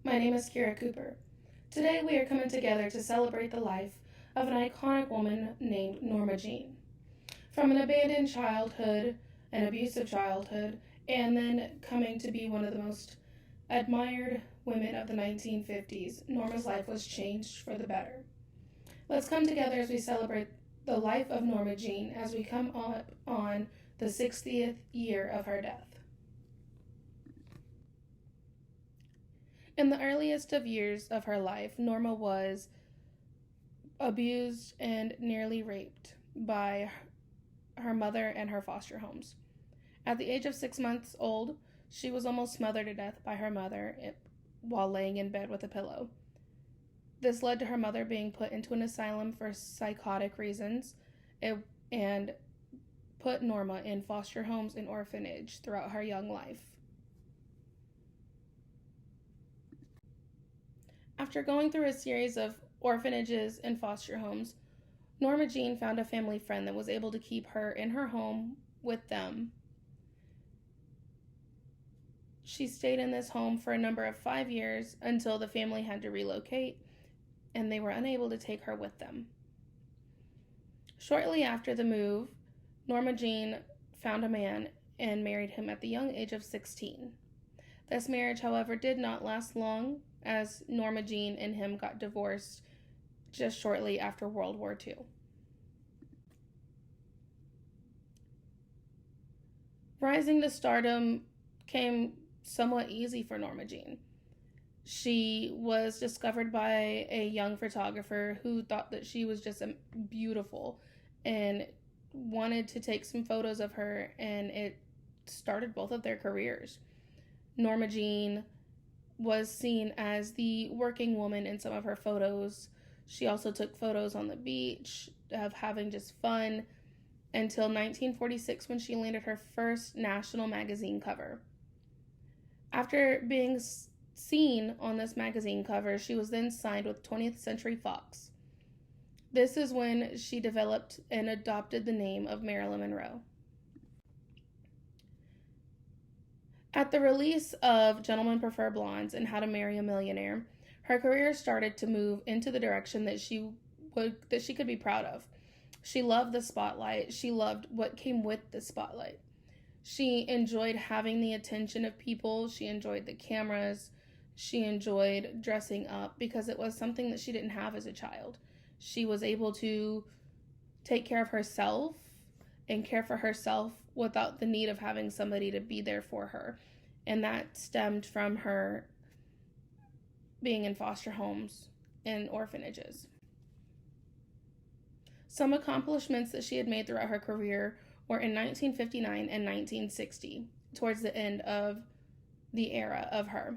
My name is KeirraCooper. Today we are coming together to celebrate the life of an iconic woman named Norma Jean. From an abandoned childhood, an abusive childhood, and then coming to be one of the most admired women of the 1950s, Norma's life was changed for the better. Let's come together as we celebrate the life of Norma Jean as we come up on the 60th year of her death. In the earliest of years of her life, Norma was abused and nearly raped by her mother and her foster homes. At the age of 6 months old, she was almost smothered to death by her mother while laying in bed with a pillow. This led to her mother being put into an asylum for psychotic reasons and put Norma in foster homes and orphanage throughout her young life. After going through a series of orphanages and foster homes, Norma Jean found a family friend that was able to keep her in her home with them. She stayed in this home for a number of 5 years until the family had to relocate and they were unable to take her with them. Shortly after the move, Norma Jean found a man and married him at the young age of 16. This marriage, however, did not last long, as Norma Jean and him got divorced just shortly after World War II. Rising to stardom came somewhat easy for Norma Jean. She was discovered by a young photographer who thought that she was just beautiful and wanted to take some photos of her, and it started both of their careers. Norma Jean was seen as the working woman in some of her photos. She also took photos on the beach of having just fun until 1946 when she landed her first national magazine cover. After being seen on this magazine cover, she was then signed with 20th Century Fox. This is when she developed and adopted the name of Marilyn Monroe. At the release of Gentlemen Prefer Blondes and How to Marry a Millionaire, her career started to move into the direction that she could be proud of. She loved the spotlight. She loved what came with the spotlight. She enjoyed having the attention of people. She enjoyed the cameras. She enjoyed dressing up because it was something that she didn't have as a child. She was able to take care of herself and care for herself without the need of having somebody to be there for her. And that stemmed from her being in foster homes and orphanages. Some accomplishments that she had made throughout her career were in 1959 and 1960, towards the end of the era of her.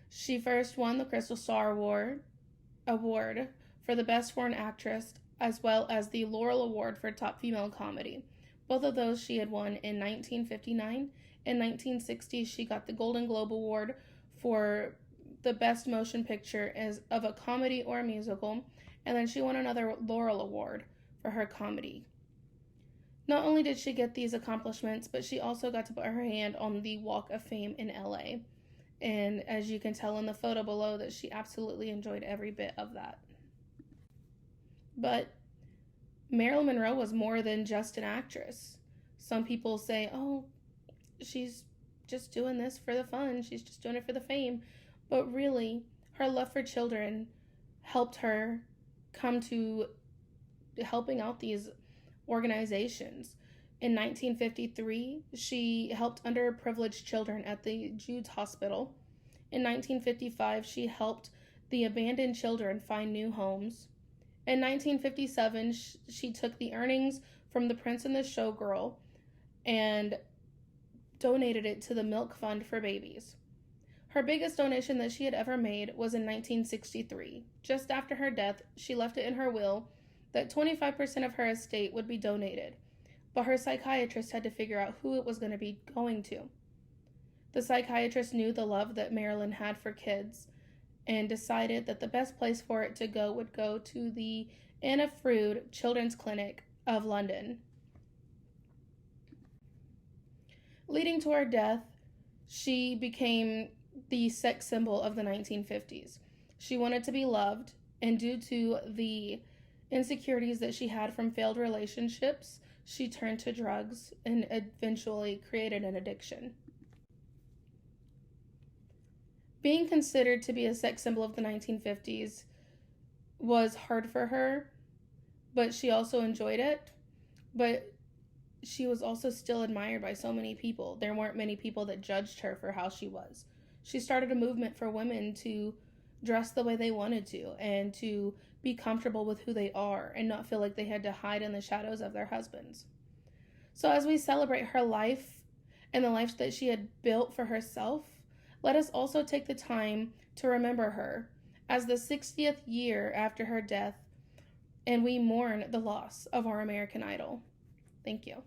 She first won the Crystal Star Award for the Best Foreign Actress, as well as the Laurel Award for Top Female Comedy. Both of those she had won in 1959. In 1960, she got the Golden Globe Award for the Best Motion Picture of a comedy or a musical, and then she won another Laurel Award for her comedy. Not only did she get these accomplishments, but she also got to put her hand on the Walk of Fame in LA. And as you can tell in the photo below, that she absolutely enjoyed every bit of that. But Marilyn Monroe was more than just an actress. Some people say, oh, she's just doing this for the fun. She's just doing it for the fame. But really, her love for children helped her come to helping out these organizations. In 1953, she helped underprivileged children at the Jude's Hospital. In 1955, she helped the abandoned children find new homes. In 1957, she took the earnings from The Prince and the Showgirl and donated it to the Milk Fund for Babies. Her biggest donation that she had ever made was in 1963. Just after her death, she left it in her will that 25% of her estate would be donated, but her psychiatrist had to figure out who it was going to be going to. The psychiatrist knew the love that Marilyn had for kids and decided that the best place for it to go would go to the Anna Freud Children's Clinic of London. Leading to her death, she became the sex symbol of the 1950s. She wanted to be loved, and due to the insecurities that she had from failed relationships, she turned to drugs and eventually created an addiction. Being considered to be a sex symbol of the 1950s was hard for her, but she also enjoyed it. But she was also still admired by so many people. There weren't many people that judged her for how she was. She started a movement for women to dress the way they wanted to and to be comfortable with who they are and not feel like they had to hide in the shadows of their husbands. So as we celebrate her life and the life that she had built for herself, let us also take the time to remember her as the 60th year after her death, and we mourn the loss of our American Idol. Thank you.